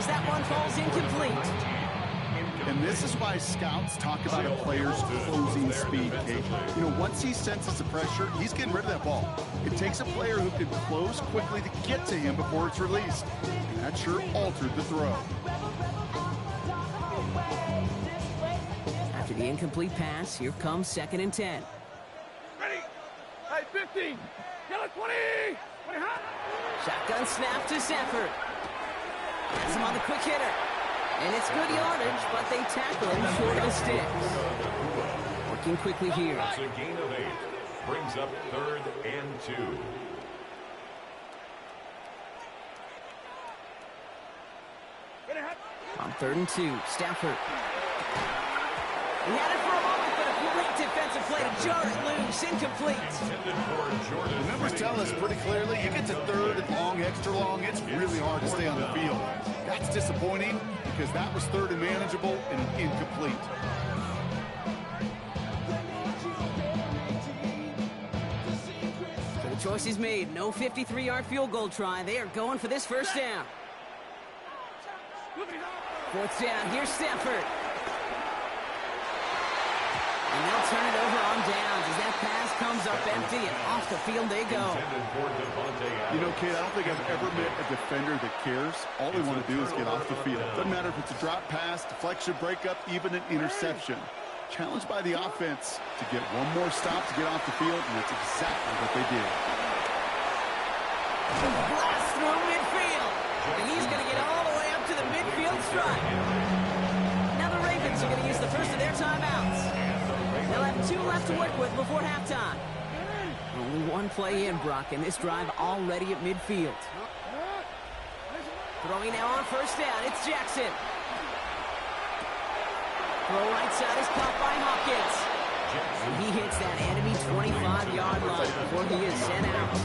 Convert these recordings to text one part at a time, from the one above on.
as that one falls incomplete. And this is why scouts talk about a player's closing speed, Kate. You know, once he senses the pressure, he's getting rid of that ball. It takes a player who can close quickly to get to him before it's released. And that sure altered the throw. After the incomplete pass, here comes 2nd and 10. Ready? Hey, 15. Kill it, 20. 20 hot. Shotgun snap to Zephyr. Has him on the quick hitter. And it's good yardage, but they tackle him short of the sticks. Working quickly here. It's a gain of 8. Brings up 3rd and 2. On 3rd and 2, Stafford. He had it for a moment, but a great defensive play to jar it loose. Incomplete. The numbers tell us pretty clearly, you get to 3rd and long, extra long, it's really hard to stay on the field. That's disappointing because that was 3rd and manageable and incomplete. So the choice is made. No 53-yard field goal try. They are going for this first down. 4th down. Here's Stafford. And they'll turn it over on downs as that pass comes up empty, and off the field they go. You know, Kate, I don't think I've ever met a defender that cares. All they want to do is get off the field. Doesn't matter if it's a drop pass, deflection, breakup, even an interception. Challenged by the offense to get one more stop to get off the field, and that's exactly what they did. Blast through midfield. And he's going to get all the way up to the midfield stripe. Now the Ravens are going to use the first of their timeouts. They'll have 2 left to work with before halftime. Only one play in, Brock, and this drive already at midfield. Throwing now on 1st down, it's Jackson. Throw right side is caught by Hopkins. And he hits that enemy 25-yard line before he is sent out.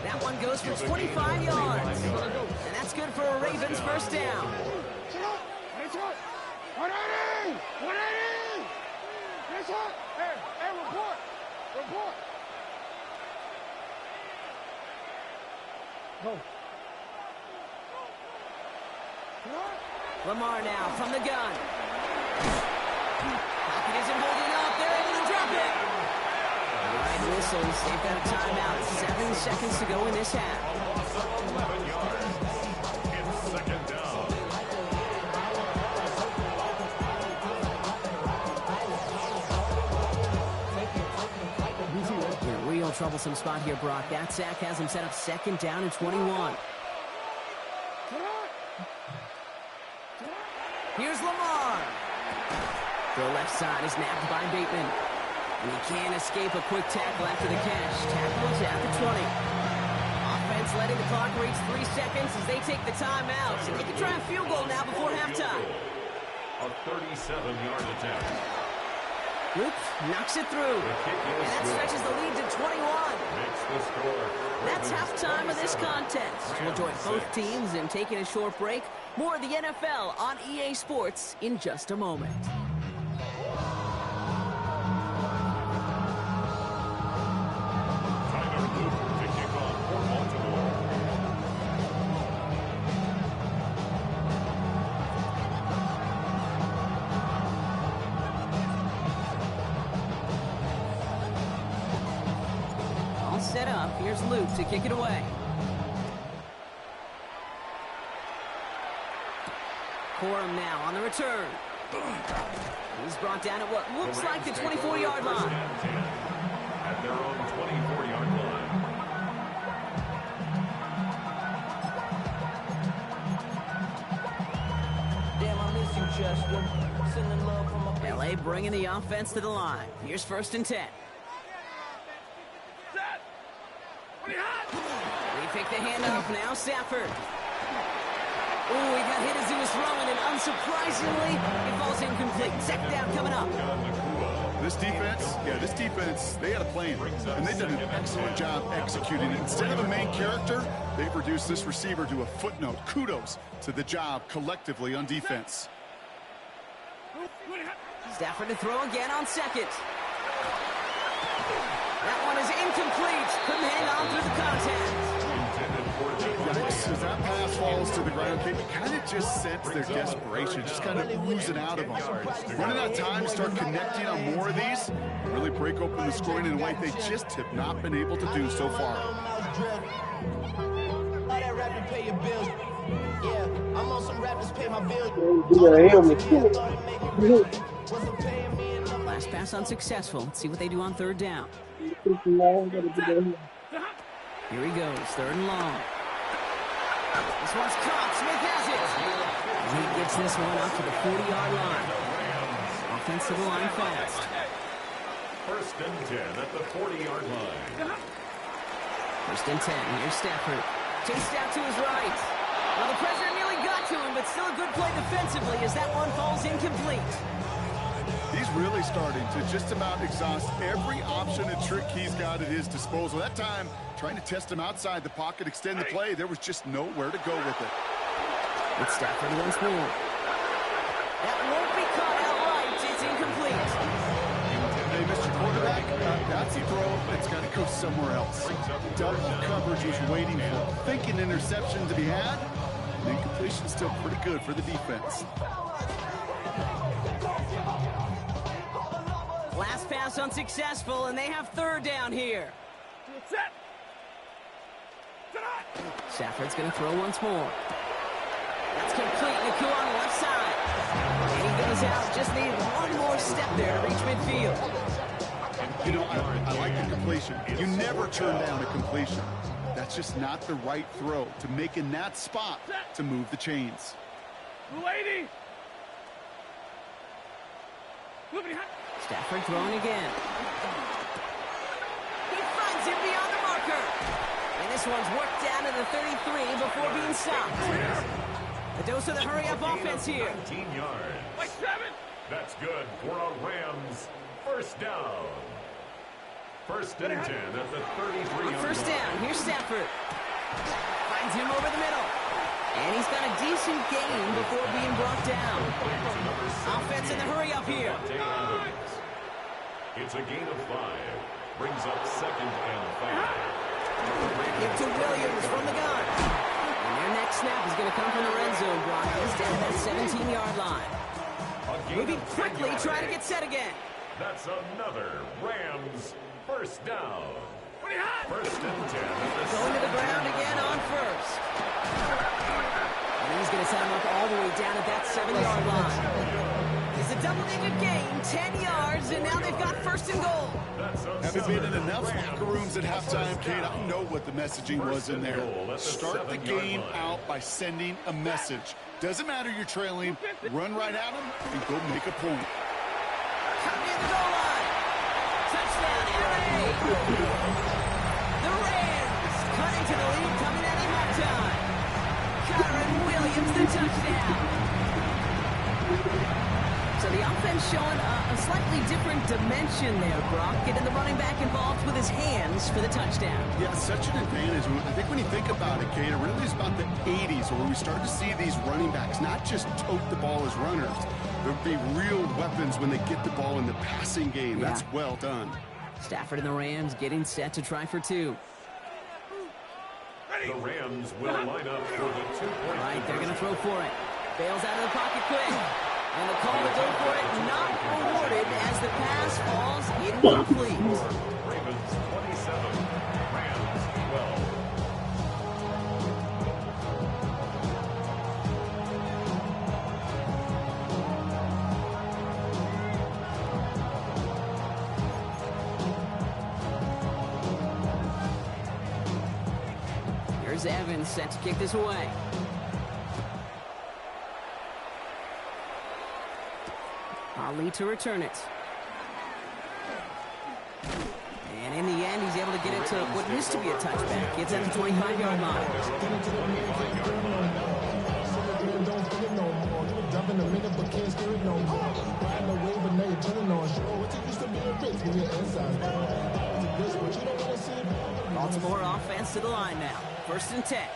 That one goes for 25 yards. And that's good for a Ravens first down. 180! 180! Hey, report! Report! Go. Lamar now from the gun. Pocket isn't holding up. They're able to drop it. All right, whistles. They've got a timeout. 7 seconds to go in this half. 11 yards. It's 2nd down. In a real troublesome spot here, Brock. That sack has him set up 2nd down and 21. Here's Lamar. The left side is nabbed by Bateman. And he can't escape a quick tackle after the catch. Tackles at the 20. Offense letting the clock reach 3 seconds as they take the timeout. So they can try a field goal now before halftime. A 37-yard attempt. Oops, knocks it through. And that stretches the lead to 21. Makes the score. That's halftime of this contest. We'll join both teams in taking a short break. More of the NFL on EA Sports in just a moment. Tyler Luke to kick off for Baltimore. All set up. Here's Luke to kick it away. Corum now on the return. He's brought down at what looks like the 24-yard line. At their own 24-yard line. Damn, I miss you, Chester. Sending love from my LA bringing the offense to the line. Here's 1st and 10. They pick the handoff now, Stafford. Ooh, he got hit as he was throwing, and unsurprisingly, it falls incomplete. 2nd down coming up. This defense, they had a plan, and they've done an excellent job executing it. Instead of a main character, they've reduced this receiver to a footnote. Kudos to the job collectively on defense. Stafford to throw again on 2nd. That one is incomplete. Couldn't hang on through the contact. Yes, as that pass falls to the ground, you kind of just sense their desperation, just kind of oozing out of them. Running out of time to start connecting on more of these, really break open the scoring in a way they just have not been able to do so far. Last pass unsuccessful. Let's see what they do on third down. Here he goes, third and long. This one's caught. Smith has it. He gets this one up to the 40-yard line. Offense to the line fast. First and 10 at the 40-yard line. First and 10. Here's Stafford. Chased out to his right. Well, the pressure nearly got to him, but still a good play defensively as that one falls incomplete. He's really starting to just about exhaust every option and trick he's got at his disposal. That time, trying to test him outside the pocket, extend the play, there was just nowhere to go with it. It's Stafford once more. That won't be caught outright. It's incomplete. Hey, Mr. Quarterback, that's a throw that's got to go somewhere else. Double coverage was waiting for him. Thinking interception to be had. The incompletion's still pretty good for the defense. Last pass unsuccessful, and they have third down here. Set. Stafford's going to throw once more. That's complete. Naku on the left side. And he goes out. Just need one more step there to reach midfield. You know, I like the completion. You never turn down a completion. That's just not the right throw to make in that spot to move the chains. Lady. Stafford throwing again. He finds him beyond the marker. And this one's worked down to the 33 before being stopped. A dose of the hurry-up offense here. 19 yards. Like 7. That's good for a Rams first down. First and 10 at the 33-yard line. First down. Here's Stafford. Finds him over the middle. And he's got a decent gain before being brought down. Offense in the hurry-up here. It's a gain of 5. Brings up second and 5. Give to Williams from the gun. And their next snap is going to come from the red zone, Brock. He's down at that 17-yard line. Moving quickly, trying to get set again. That's another Rams first down. First and 10. Going to the ground again on first. And he's going to set him up all the way down at that 7-yard line. It's a double-digit gain, 10 yards, and now they've got first and goal. Having been in enough locker rooms at halftime, Kate, I know what the messaging was in there. Start the game out by sending a message. Doesn't matter you're trailing, run right at them and go make a point. Coming in the goal line. Touchdown, LA. The Rams cutting to the lead, coming out at halftime. Kyren Williams, the touchdown. So the offense showing a slightly different dimension there, Brock. Getting the running back involved with his hands for the touchdown. Yeah, such an advantage. I think when you think about it, Kate, it really is about the 80s where we started to see these running backs not just tote the ball as runners. There'll be real weapons when they get the ball in the passing game. Yeah. That's well done. Stafford and the Rams getting set to try for 2. The Rams will line up for the 2-point. Right, they're going to throw for it. Bails out of the pocket quick. And the call to go for it not rewarded as the pass falls incomplete. Ravens 27, Rams 12. Here's Evans set to kick this away. Ali to return it. And in the end, he's able to get it to what used to be a touchback. It's at the 25-yard line. Baltimore offense to the line now. First and 10.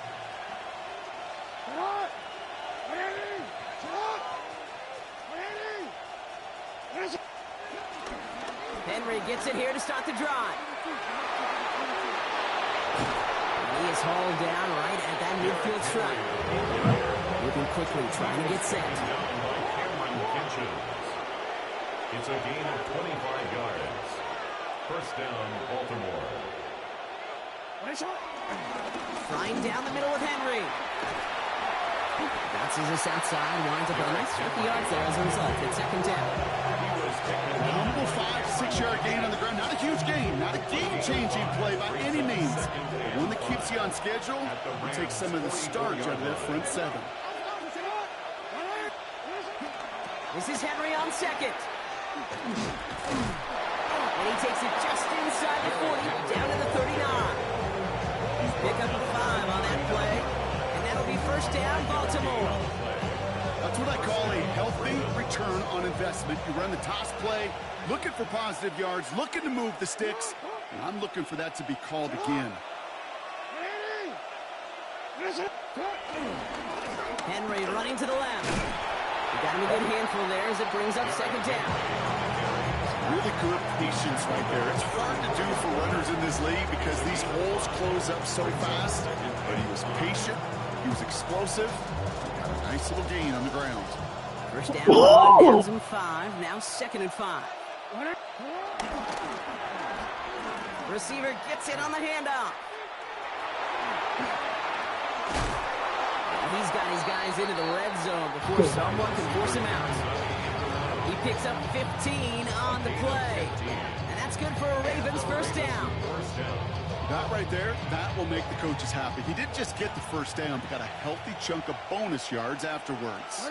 Henry gets it here to start the drive. And he is hauled down right at that midfield stripe. Looking quickly, trying to get set. Down by Cameron Kitchens. It's a gain of 25 yards. First down, Baltimore. Flying down the middle with Henry. Bounces this outside, winds up a nice 50 yards there as a result. It's second down. A humble 5 to 6 yard gain on the ground. Not a huge gain, not a game-changing play by any means. But one that keeps you on schedule and takes some of the starch out of that front seven. This is Henry on second. And he takes it just inside the 40, down to the 39. Pick up a 5 on that play. And that'll be first down, Baltimore. That's what I call a healthy return on investment. You run the toss play, looking for positive yards, looking to move the sticks, and I'm looking for that to be called again. Henry running to the left. He got him a good handful there as it brings up second down. Really good patience right there. It's hard to do for runners in this league because these holes close up so fast, but he was patient, he was explosive, got a nice little gain on the ground. First down, 1, downs and 5, now second and 5. Receiver gets it on the handoff. He's got his guys into the red zone before someone can force him out. He picks up 15 on the play. And that's good for a Ravens first down. That right there, that will make the coaches happy. He didn't just get the first down, but got a healthy chunk of bonus yards afterwards.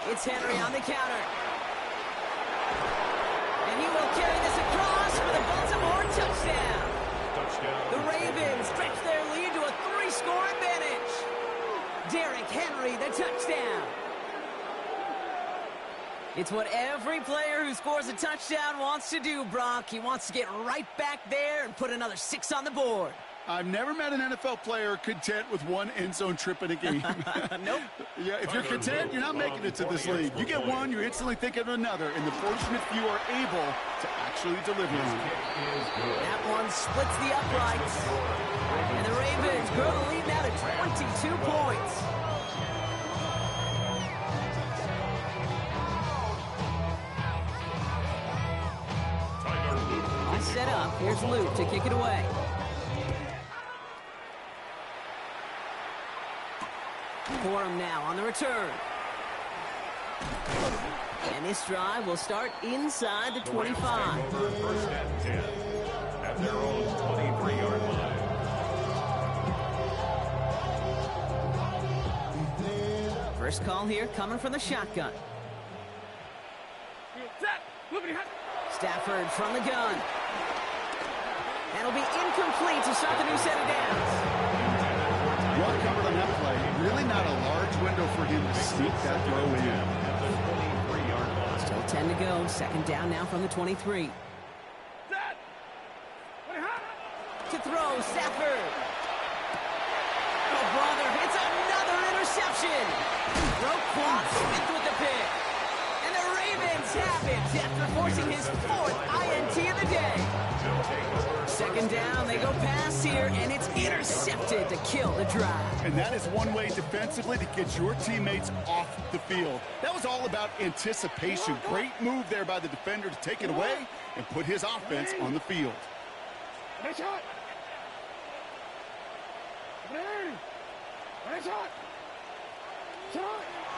It's Henry on the counter. And he will carry this across for the Baltimore touchdown. The Ravens stretch their lead to a 3-score advantage. Derrick Henry, the touchdown. It's what every player who scores a touchdown wants to do, Brock. He wants to get right back there and put another 6 on the board. I've never met an NFL player content with one end zone trip in a game. Nope. Yeah, if you're content, you're not making it to this league. You get one, you're instantly thinking of another, and the fortunate few are able to actually deliver on it. That one splits the uprights. And the Ravens grow the lead now to 22 points. All set up. Here's Luke to kick it away. Corum now on the return. And this drive will start inside the 25. First and 10 at their own 23-yard line. First call here coming from the shotgun. Stafford from the gun. That'll be incomplete to start the new set of downs. Well covered on that play. Really not a large window for him to sneak that throw in. Still 10 to go. Second down now from the 23. To throw, Stafford. Oh, brother, it's another interception. Roquan Smith with the pick. And the Ravens have it after forcing his 4th INT of the day. Second down, they go pass here, and it's intercepted to kill the drive. And that is one way defensively to get your teammates off the field. That was all about anticipation. Great move there by the defender to take it away and put his offense on the field.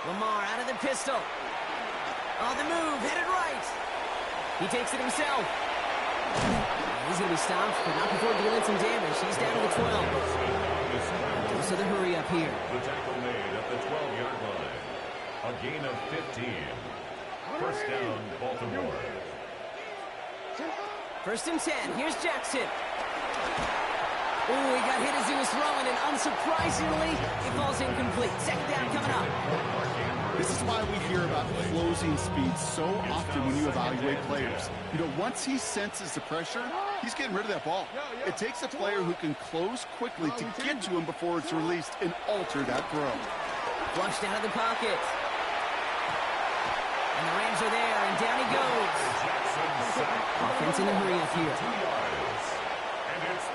Lamar out of the pistol. On the move, headed right. He takes it himself. He's going to be stopped, but not before dealing some damage. He's down to the 12. So the hurry up here. The tackle made at the 12-yard line. A gain of 15. First down, Baltimore. First and 10. Here's Jackson. Oh, he got hit as he was throwing, and unsurprisingly, it falls incomplete. Second down coming up. This is why we hear about closing speed so often when you evaluate players. You know, once he senses the pressure, he's getting rid of that ball. It takes a player who can close quickly to get to him before it's released and alter that throw. Flushed out of the pocket. And the Rams are there, and down he goes. Offense in a hurry up here. And it's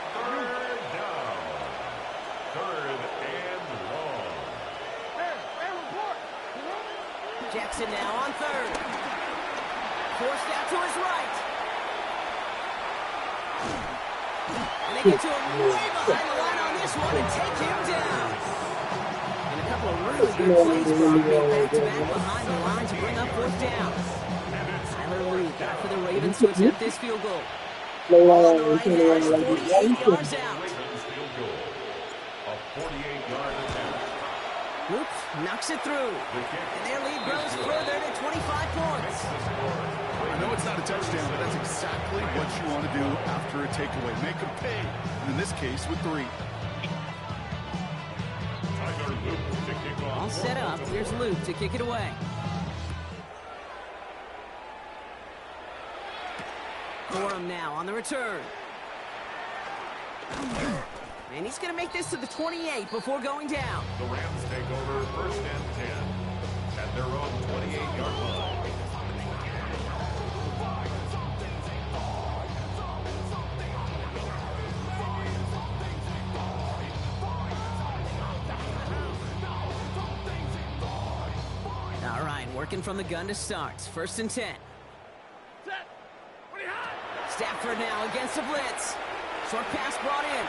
Jackson now on third. Forced out to his right. And they get to him way behind the line on this one and take him down. And a couple of really good plays for him being back-to-back behind the line to bring up fourth down. Tyler Luke got for the Ravens to attempt this field goal. Ball on the right hash, 48 yards out. A 48-yard attempt. Luke knocks it through. And their lead grows further to 25 points. I know it's not a touchdown, but that's exactly what you want to do after a takeaway. Make them pay, and in this case, with 3. Tyler Luke to kick off. All set up. Here's Luke to kick it away. Corum now on the return. And he's going to make this to the 28 before going down. The Rams take over first and 10 at their own 28-yard line. All right, working from the gun to start. First and 10. Set. Pretty high. Stafford now against the blitz. Short pass brought in.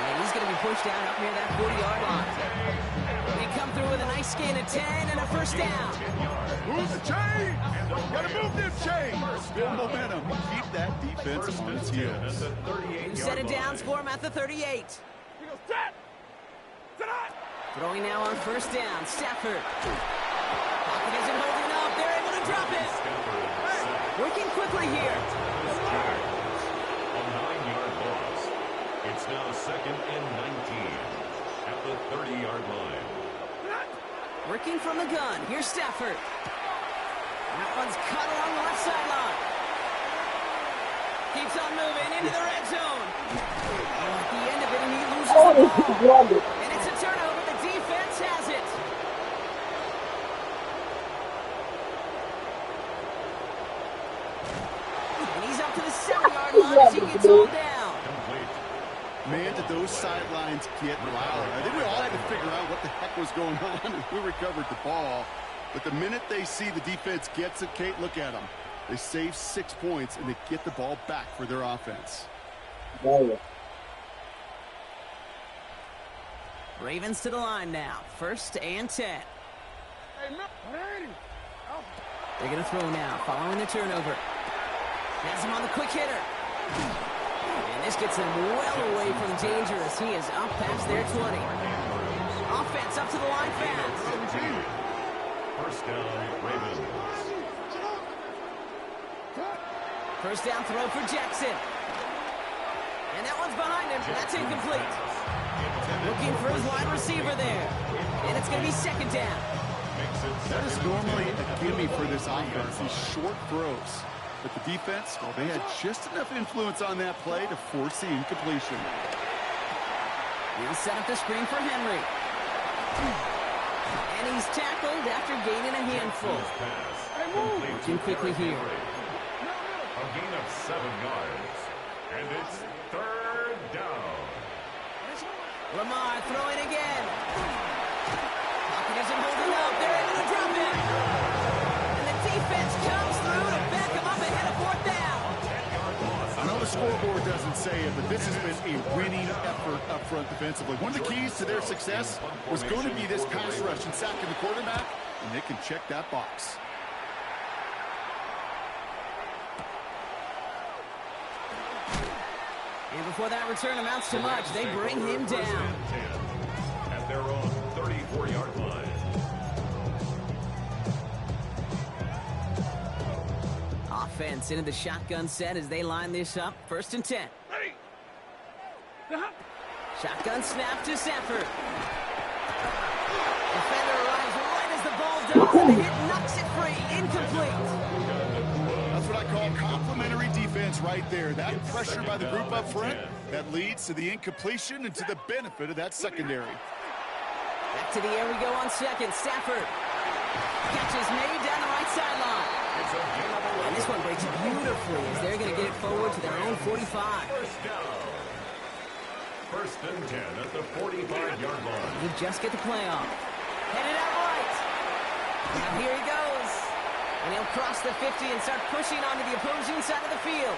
And he's going to be pushed down up near that 40-yard line. They come through with a nice gain of 10 and a first down. Move the chain! Gotta move them chains! Build momentum. Keep that defense on its heels. Who set it down for him at the 38. We go set. Set on. Throwing now on first down. Stafford. Pocket isn't holding up. They're able to drop it. Working quickly here. A 9-yard loss. It's now second and 19 at the 30-yard line. Working from the gun. Here's Stafford. That one's cut along the left sideline. Keeps on moving into the red zone. At the end of it, and he loses the ball. And it's a turnover. The defense has it. And he's up to the 7-yard line as he gets all down. Man, did those sidelines get loud. I think we all had to figure out what the heck was going on as we recovered the ball. But the minute they see the defense gets it, Kate, look at them. They save 6 points, and they get the ball back for their offense. Ravens to the line now. First and 10. Hey, look. They're going to throw now, following the turnover. Has him on the quick hitter. And this gets them well away from danger as he is up past their 20. Offense up to the line fast. First down, Ravens. First down throw for Jackson. And that one's behind him. That's incomplete. Looking for his wide receiver there. And it's going to be second down. That is normally a gimme for this offense, these short throws. But the defense, well, they had just enough influence on that play to force the incompletion. He'll set up the screen for Henry. And he's tackled after gaining a handful. Working quickly here. A gain of 7 yards. And it's third down. Lamar throwing again. Pocket isn't holding up. They're able to drop it. And the defense comes through to back him up ahead of fourth down. I know the scoreboard doesn't say it, but this has been a winning effort up front defensively. One of the keys to their success was going to be this pass rush and sacking the quarterback, and they can check that box. And before that return amounts to much, they bring him down. At their own 34-yard line. Offense into the shotgun set as they line this up. First and 10. Ready. Shotgun snap to Stafford. Defender arrives right as the ball does, and the hit knocks it free. Incomplete. That's what I call complimentary defense right there. That pressure by the group up front, that leads to the incompletion and to the benefit of that secondary. Back to the air we go on second. Stafford. Catch is made down the right sideline. And this one breaks beautifully as they're going to get it forward to their own 45. First down. First and 10 at the 45-yard line. You just get the play off. Headed out right. Now here he goes. And he'll cross the 50 and start pushing onto the opposing side of the field.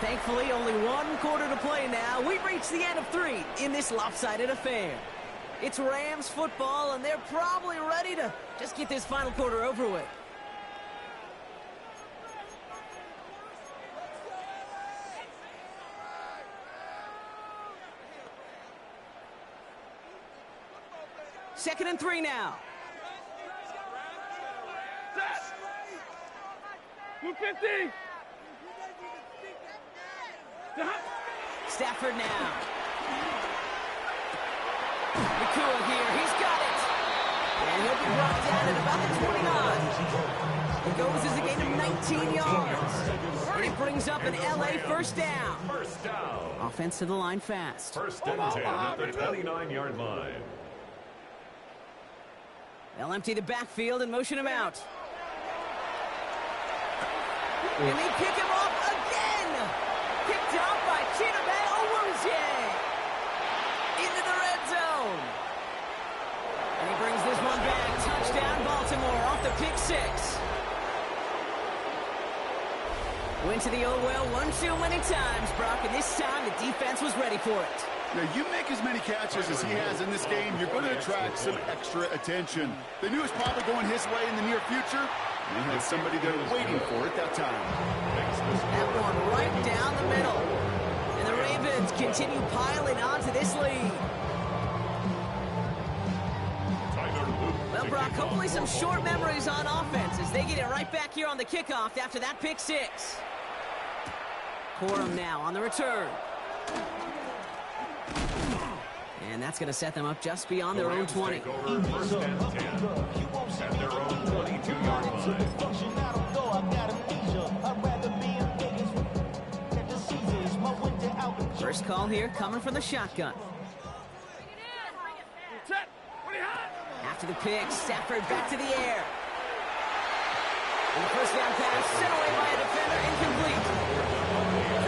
Thankfully, only one quarter to play now. We've reached the end of 3 in this lopsided affair. It's Rams football, and they're probably ready to just get this final quarter over with. Second and 3 now. Move 50. Stafford now. Nakua here. He's got it. And he'll be brought down at about the 29. It goes as a gain of 19 yards. And it brings up an LA first down. First down. Offense to the line fast. First and 10 at the 29-yard line. They'll empty the backfield and motion him out. And they pick him up again. Picked up by Chidobe Awuzie. Into the red zone. And he brings this one back. Touchdown, Baltimore, off the pick 6. Went to the old well one too many times, Brock, and this time the defense was ready for it. Now, you make as many catches as he has in this game, you're going to attract some extra attention. They knew it was probably going his way in the near future. They had somebody there waiting for it that time. That one right down the middle. And the Ravens continue piling on to this lead. Well, Brock, hopefully some short memories on offense as they get it right back here on the kickoff after that pick 6. Corum now on the return. And that's going to set them up just beyond their own 20. First and 10 at their own 22-yard line. First call here coming from the shotgun. After the pick, Stafford back to the air. And the first down pass sent away by a defender, incomplete.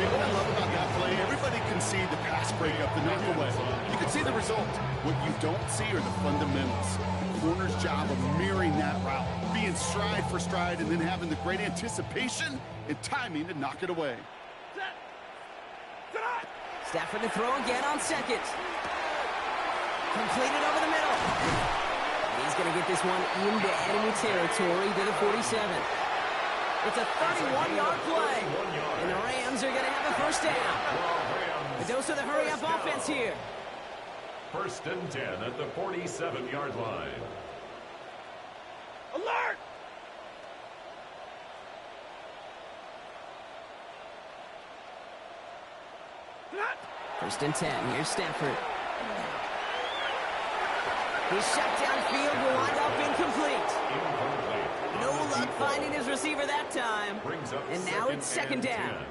What I love about that play, everybody can see the pass breakup, the knockaway. You can see the result. What you don't see are the fundamentals. The corner's job of mirroring that route, being stride for stride, and then having the great anticipation and timing to knock it away. Stafford to throw again on second. Completed over the middle. He's going to get this one into enemy territory to the 47. It's a 31-yard play. And the Rams are going to have a first down. A dose of the hurry-up offense here. First and 10 at the 47-yard line. Alert! First and 10. Here's Stafford. His shot downfield will wind up incomplete. No luck finding his receiver that time. And now it's second down.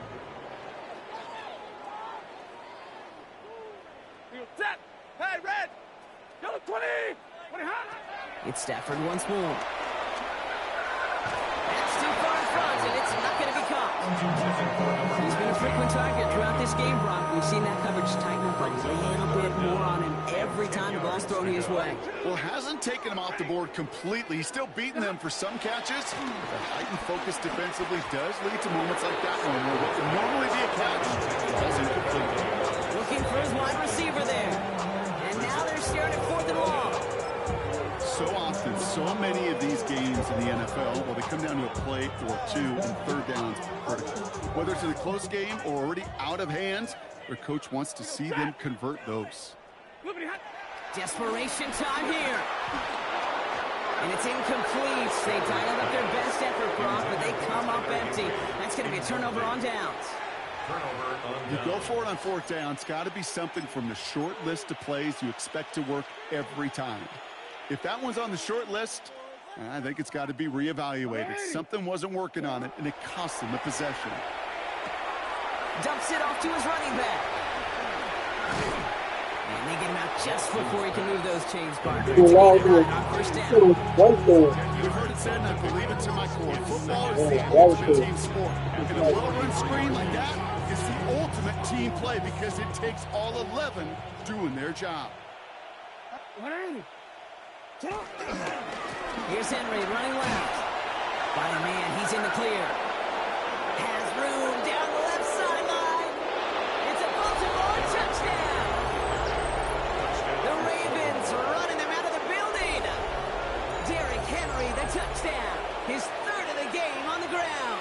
Set! Hey, red! Yellow 20! 20 hot! It's Stafford once more. That's too far in front, and it's not going to be caught. He's been a frequent target throughout this game, Brock. We've seen that coverage tighten up a little bit more on him every time the ball's thrown his way. Well, hasn't taken him off the board completely. He's still beating them for some catches. The heightened focus defensively does lead to moments like that one where what would normally be a catch falls incomplete. Looking for his wide receiver there. And now they're staring at 4th and long. So often, so many of these games in the NFL, well, they come down to a play or two and third downs critical. Whether it's in a close game or already out of hand, their coach wants to see them convert those. Desperation time here. And it's incomplete. They dialed up their best effort, Brock, but they come up empty. That's going to be a turnover on downs. You go for it on 4th down. It's got to be something from the short list of plays you expect to work every time. If that one's on the short list, I think it's got to be reevaluated. Something wasn't working on it, and it cost them the possession. Dumps it off to his running back. And they get him out just before he can move those chains, Parker. First down. You've heard it said, and I believe it to my core. Football is the ultimate team sport. And a well-run screen like that is the ultimate team play because it takes all 11 doing their job. Here's Henry running left. By a man, he's in the clear. Has room down the left sideline. It's a Baltimore touchdown. The Ravens running them out of the building. Derrick Henry, the touchdown. His third of the game on the ground.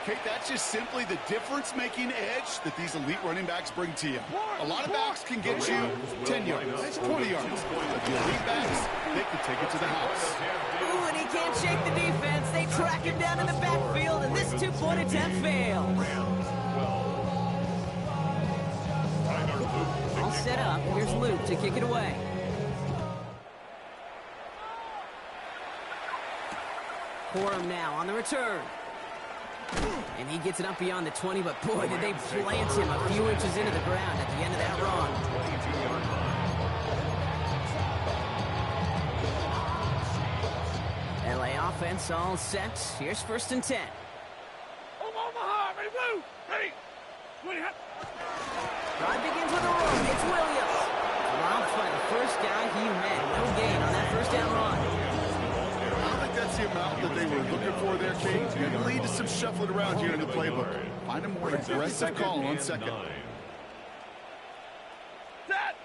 Kate, that's just simply the difference-making edge that these elite running backs bring to you. A lot of backs can get you 10 yards, 20 yards. But the elite backs, they can take it to the house. Ooh, and he can't shake the defense. They track him down in the backfield, and this two-point attempt fails. All set up. Here's Luke to kick it away. Corum now on the return. And he gets it up beyond the 20, but boy, did they plant him a few inches into the ground at the end of that run. LA offense all set. Here's 1st and 10. Omaha, ready, blue, ready. Drive begins with a run. It's Williams. Dropped by the first guy he met. No gain on that first down run. That's the amount that they were looking for there, Kate. It's going to lead to some shuffling around here in the playbook. Find a more aggressive call on second. Set.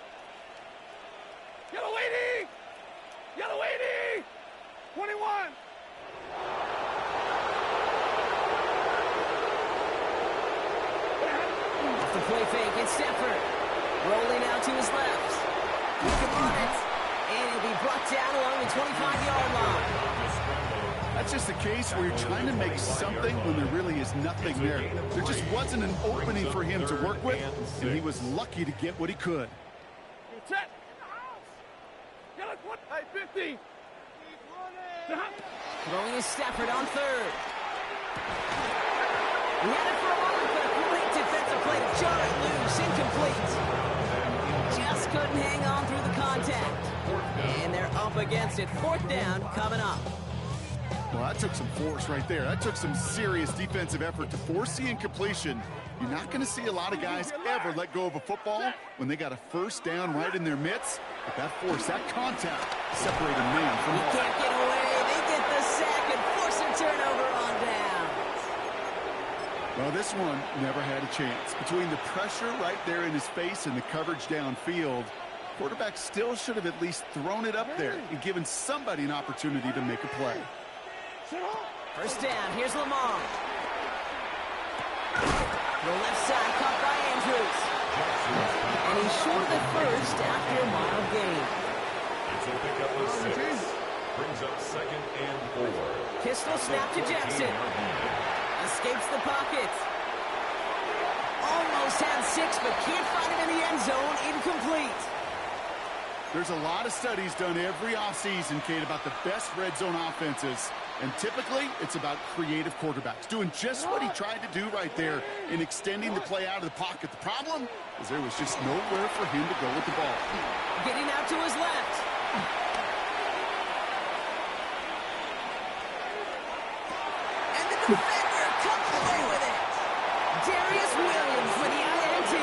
Yellow 80. Yellow 80. 21. Off the play fake, it's Stafford. Rolling out to his left. He can run it. And he'll be brought down along the 25-yard line. That's just the case where you're trying to make something when there really is nothing there. There just wasn't an opening for him to work with, and he was lucky to get what he could. Set. Yellow 20. Hey, 50. Throwing is Stafford on third. He had it for a moment, but a great defensive play to jar it loose. Incomplete. Just couldn't hang on through the contact. And they're up against it. 4th down coming up. Well, that took some force right there. That took some serious defensive effort to force the incompletion. You're not going to see a lot of guys ever let go of a football when they got a first down right in their midst. But that force, that contact, separated man from He ball. can't get away. They get the sack and force a turnover on downs. Well, this one never had a chance. Between the pressure right there in his face and the coverage downfield, quarterback still should have at least thrown it up there and given somebody an opportunity to make a play. First down, here's Lamar. The left side caught by Andrews. And he's short of the first after a mild gain. It's a pickup of 6. Brings up 2nd and 4. Pistol snap to Jackson. Escapes the pocket. Almost had 6, but can't find him in the end zone. Incomplete. There's a lot of studies done every offseason, Kate, about the best red zone offenses. And typically, it's about creative quarterbacks, doing just what he tried to do right there in extending the play out of the pocket. The problem is there was just nowhere for him to go with the ball. Getting out to his left. And the defender comes away with it. Darius Williams with the INT.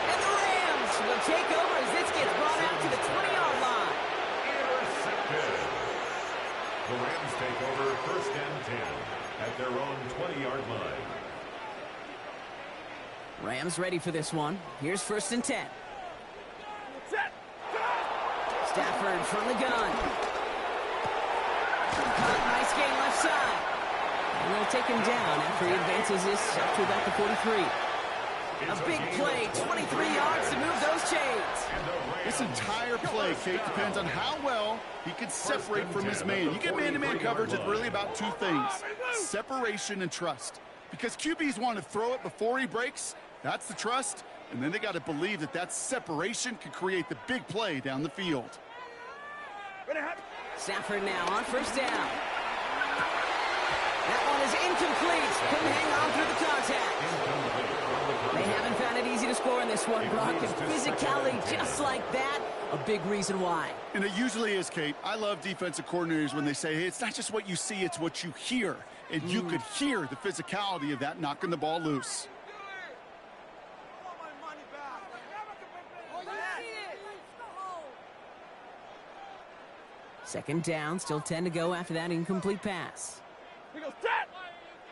And the Rams will take over as this gets brought out to the 20-yard line. Intercepted. The Rams take over 1st and 10 at their own 20-yard line. Rams ready for this one. Here's 1st and 10. Set. Stafford from the gun. Nice gain left side. And they'll take him down after he advances this up to about the 43. A big play, 23 yards to move those chains. This entire play, Kate, depends on how well he can separate from his man. You get man-to-man coverage, it's really about 2 things: separation and trust. Because QBs want to throw it before he breaks, that's the trust, and then they got to believe that that separation can create the big play down the field. Stafford now on 1st down. That one is incomplete. Couldn't hang on through the contact. They haven't found it easy to score in this one, Brock. And physicality just like that, a big reason why. And it usually is, Kate. I love defensive coordinators when they say, hey, it's not just what you see, it's what you hear. And you could hear the physicality of that knocking the ball loose. Second down, still 10 to go after that incomplete pass. Here goes set.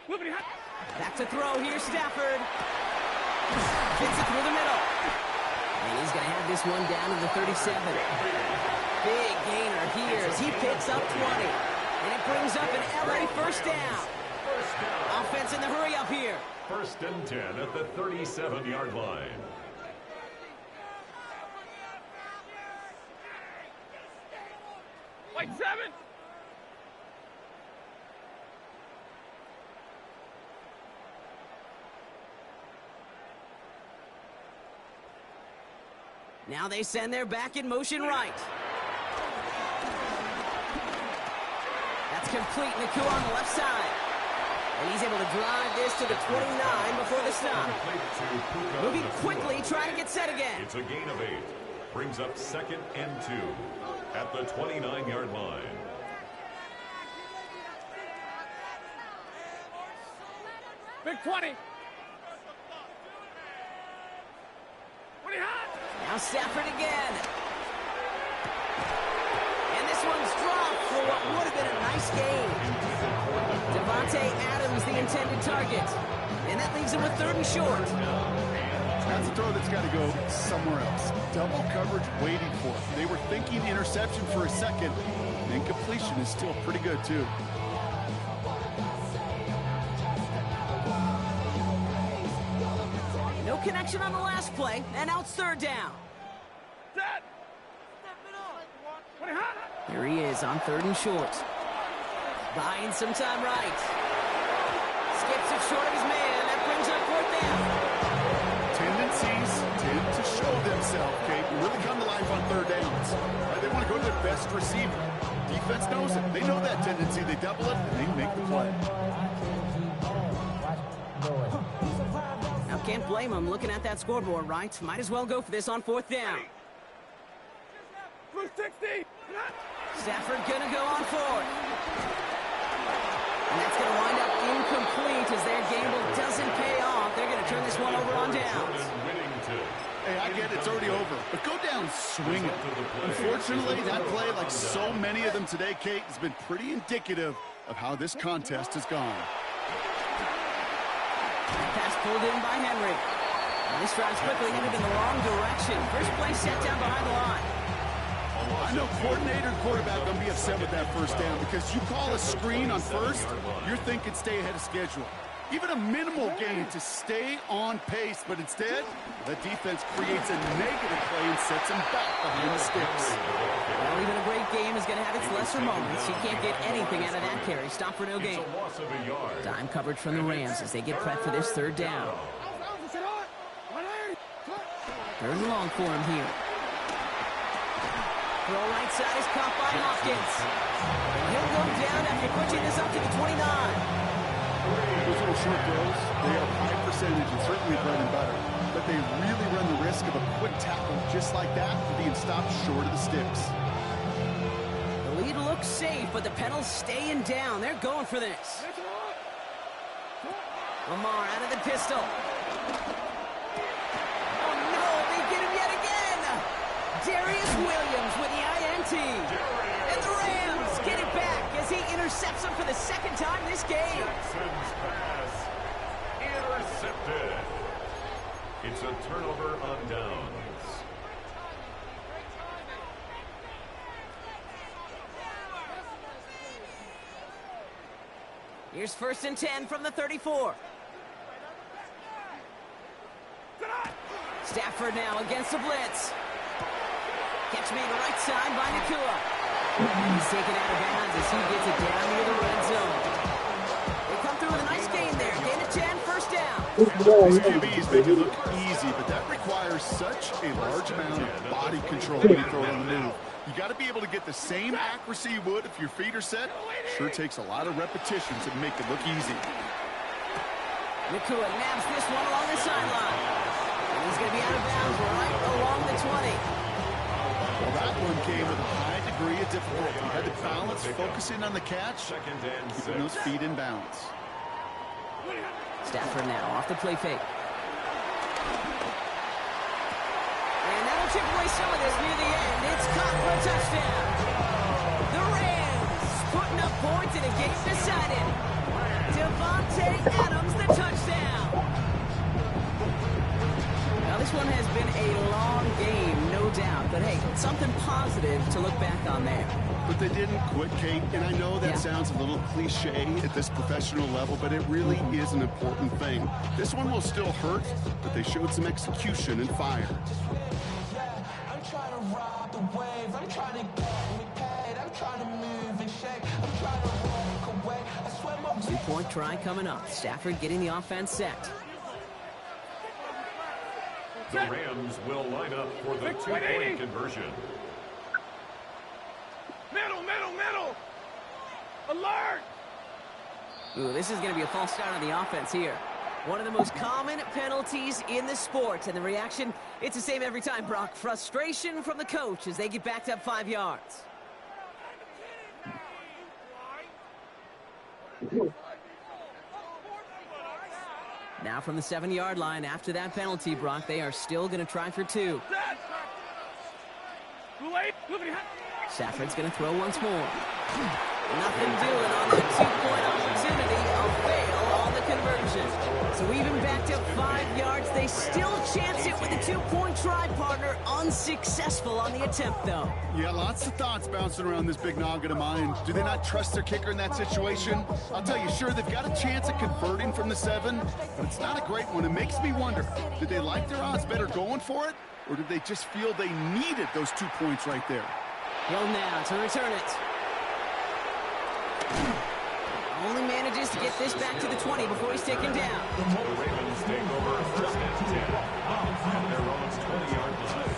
Flippity hot. Back to throw, here's Stafford. Fits it through the middle. And he's going to have this one down to the 37. Big gainer here as he picks up 20. And it brings up an LA first down. Offense in the hurry up here. First and 10 at the 37-yard line. Like 7. Now they send their back in motion right. That's complete. Nacua on the left side. And he's able to drive this to the 29 before the stop. Moving quickly, trying to get set again. It's a gain of 8. Brings up second and 2 at the 29-yard line. Big 20. 20 hot. Now Stafford again. And this one's dropped for what would have been a nice gain. Devontae Adams, the intended target. And that leaves him with 3rd and short. That's a throw that's got to go somewhere else. Double coverage waiting for it. They were thinking interception for a second. And completion is still pretty good, too. No connection on the last play, and now it's 3rd down. Set. 20 hot. Here he is on 3rd and short. Buying some time right. Skips it short of his man. That brings up 4th down. Tendencies tend to show themselves, Kate, and really come to life on 3rd downs. They want to go to their best receiver. Defense knows it. They know that tendency. They double it, and they make the play. Now, can't blame him looking at that scoreboard, right? Might as well go for this on 4th down. Blue 60. Stafford gonna go on 4th. And that's gonna wind up incomplete as their gamble doesn't pay off. They're gonna turn this one over on downs. Hey, I get it's already over, but go down swinging. Unfortunately, that play, like so many of them today, Kate, has been pretty indicative of how this contest has gone. Pass pulled in by Henry. And this drive's quickly headed in the wrong direction. First play set down behind the line. I know coordinator and quarterback going to be upset with that first down because you call a screen on first, you're thinking stay ahead of schedule. Even a minimal gain to stay on pace, but instead, the defense creates a negative play and sets him back behind the sticks. Well, even a great game is going to have its lesser moments. You can't get anything out of that carry. Stop for no gain. Dime coverage from the Rams as they get prepped for this 3rd down. 3rd and long for him here. Throw right side is caught by Hopkins. And he'll go down after pushing this up to the 29. Those little short throws, they are high percentage and certainly bread and butter. But they really run the risk of a quick tackle just like that being stopped short of the sticks. The lead looks safe, but the Penals staying down. They're going for this. Lamar out of the pistol. Oh, no, they get him yet again. Darius Williams with the INT. And the Rams get it back as he intercepts him for the 2nd time this game. Jackson's pass intercepted. It's a turnover on downs. Here's 1st and 10 from the 34. Stafford now against the blitz. Catch me to the right side by Nacua. And he's taken out of bounds as he gets it down near the red zone. They come through with a nice gain there. Gain of 10, 1st down. These QBs make it look easy, but that requires such a large amount of body control when you throw it on the move. You got to be able to get the same accuracy you would if your feet are set. Sure takes a lot of repetitions to make it look easy. Nacua nabs this one along the sideline. And he's going to be out of bounds right along the 20. Well, that one came with a high degree of difficulty. You had to balance focusing on the catch, keeping those feet in bounds. Stafford now off the play fake. And that'll chip away some of this near the end. It's caught for a touchdown. The Rams putting up points in a game decided. Devontae Adams, the touchdown. Now, this one has been a long game, no doubt. But, hey, something positive to look back on there. But they didn't quit, Kate, and I know that sounds a little cliche at this professional level, but it really is an important thing. This one will still hurt, but they showed some execution and fire. I'm trying to ride the wave, I'm trying to get me paid, I'm trying to move and shake, I'm trying to walk away, I swear my... 2-point try coming up. Stafford getting the offense set. The Rams will line up for the 2-point conversion. Middle, middle, middle! Alert! Ooh, this is going to be a false start on the offense here. One of the most common penalties in the sport. And the reaction, it's the same every time, Brock. Frustration from the coach as they get backed up 5 yards. Now from the 7-yard line, after that penalty, Brock, they are still going to try for 2. Stafford's going to throw once more. Nothing doing on that 2-point opportunity. A fail on the conversion. So even backed up 5 yards, they still chance it with a 2-point try, partner. Unsuccessful on the attempt, though. Yeah, lots of thoughts bouncing around this big noggin of mine. Do they not trust their kicker in that situation? I'll tell you, sure, they've got a chance at converting from the 7, but it's not a great one. It makes me wonder, did they like their odds better going for it, or did they just feel they needed those 2 points right there? Hill now to return it. Only manages to get this back to the 20 before he's taken down. The Ravens take over first and 10 at their own 20-yard line.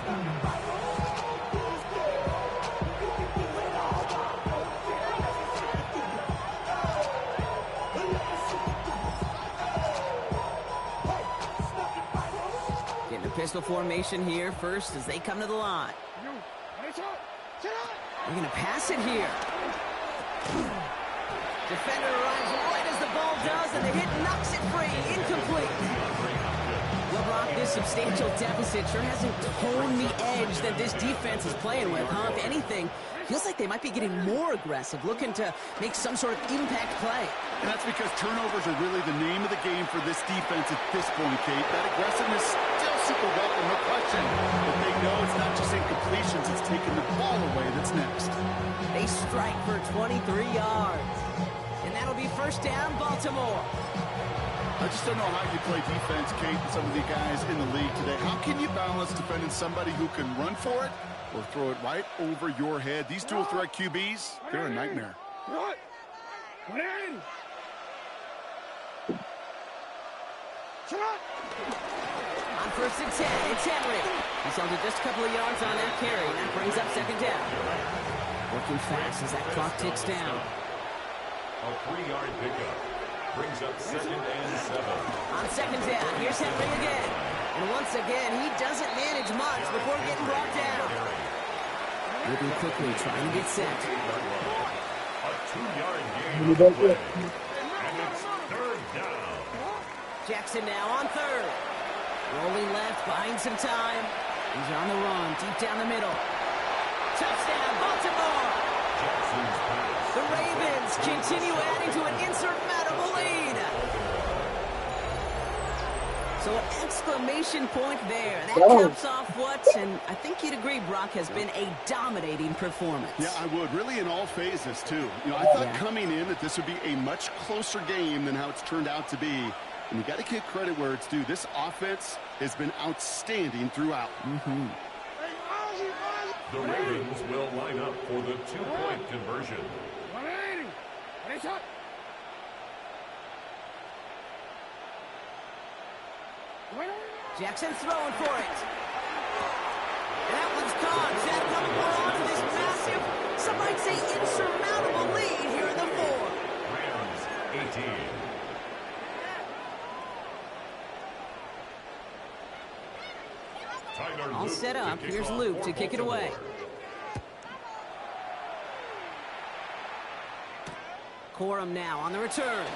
Getting a pistol formation here first as they come to the line. They're going to pass it here. Defender arrives right as the ball does, and the hit knocks it free. Incomplete. Well, Brock, this substantial deficit sure hasn't toned the edge that this defense is playing with, huh? If anything, feels like they might be getting more aggressive, looking to make some sort of impact play. And that's because turnovers are really the name of the game for this defense at this point, Kate. That aggressiveness still super welcome, no question. But they know it's not just incompletions, it's taking the ball away that's next. They strike for 23 yards. And that'll be first down, Baltimore. I just don't know how you play defense, Kate, and some of the guys in the league today. How can you balance defending somebody who can run for it or throw it right over your head? These dual threat QBs, they're a nightmare. On first and 10, it's Henry. He's held it just a couple of yards on that carry. That brings up second down. Working fast as that clock ticks down. A 3-yard pickup brings up second and 7. On second down, here's Henry again. And once again, he doesn't manage much before getting brought down. Moving quickly, trying to get set. A 2-yard gain of play. And it's third down. Jackson now on third. Rolling left, buying some time. He's on the run, deep down the middle. Touchdown, Baltimore! Jackson's pass. The Ravens continue adding to an insurmountable lead. So an exclamation point there. That caps off what, and I think you'd agree, Brock, has been a dominating performance. Yeah, I would. Really in all phases, too. You know, I thought coming in that this would be a much closer game than how it's turned out to be. And you got to give credit where it's due. This offense has been outstanding throughout. The Ravens will line up for the 2-point conversion. Jackson throwing for it. And that one's caught. Zach coming on to this massive, some might say insurmountable lead here in the 4. Rams 18. All set up. Here's Luke to kick it away. Corum now on the return.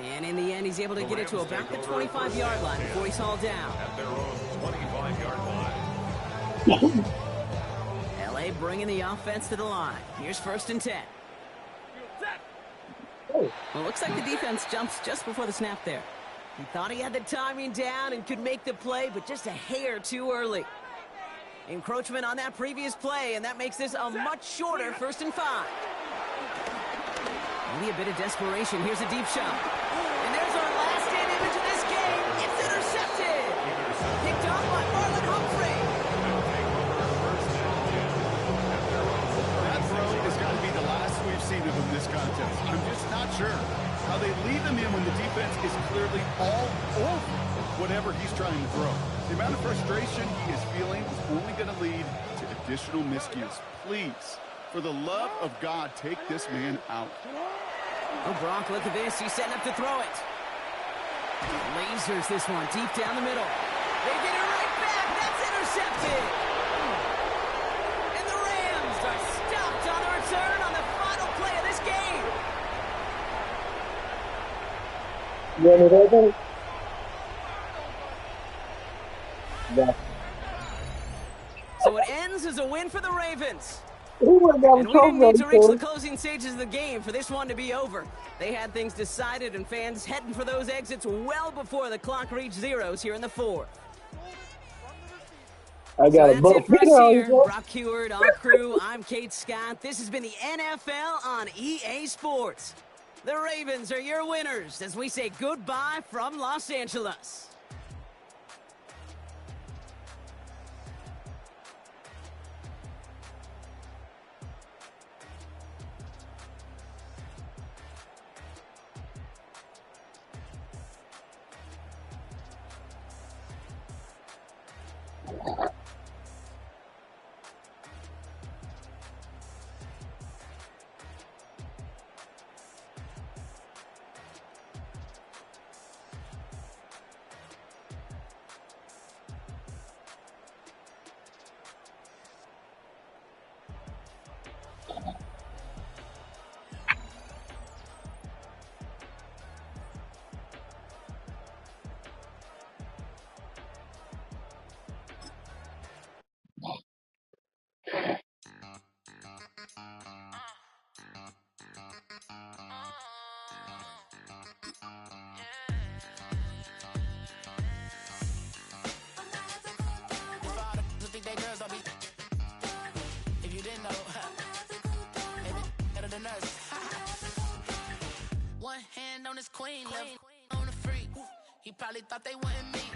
And in the end, he's able to get it to about the 25-yard line before he's hauled down. At their own 25-yard line. bringing the offense to the line. Here's 1st and 10. Well, looks like the defense jumps just before the snap there. He thought he had the timing down and could make the play, but just a hair too early. Encroachment on that previous play, and that makes this a much shorter 1st and 5. Maybe a bit of desperation. Here's a deep shot. And there's our last stand image of this game. It's intercepted. Picked off by Marlon Humphrey. That throw has got to be the last we've seen of him this contest. I'm just not sure how they leave him in when the defense is clearly all over whatever he's trying to throw. The amount of frustration he is feeling is only going to lead to additional miscues. Please, for the love of God, take this man out. Oh, Brock, look at this. He's setting up to throw it. Lasers this one deep down the middle. They get it right back. That's intercepted. And the Rams are stopped on the return on the final play of this game. You want me to open? Yeah. So it ends as a win for the Ravens. Who would have got And we didn't need to reach the closing stages of the game for this one to be over. They had things decided and fans heading for those exits well before the clock reached zeros here in the 4th. I got So a that's it for us here. book. Brock Heward, our crew, I'm Kate Scott. This has been the NFL on EA Sports. The Ravens are your winners as we say goodbye from Los Angeles. One hand on his queen, left on the freak. He probably thought they wouldn't meet.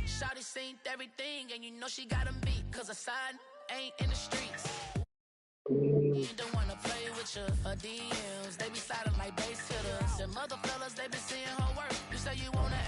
Shawty seen everything, and you know she got him beat. Cause her side ain't in the streets. You don't wanna play with you. Her DMs, they be sliding like base hitters. And mother fellas, they been seeing her work. You say you wanna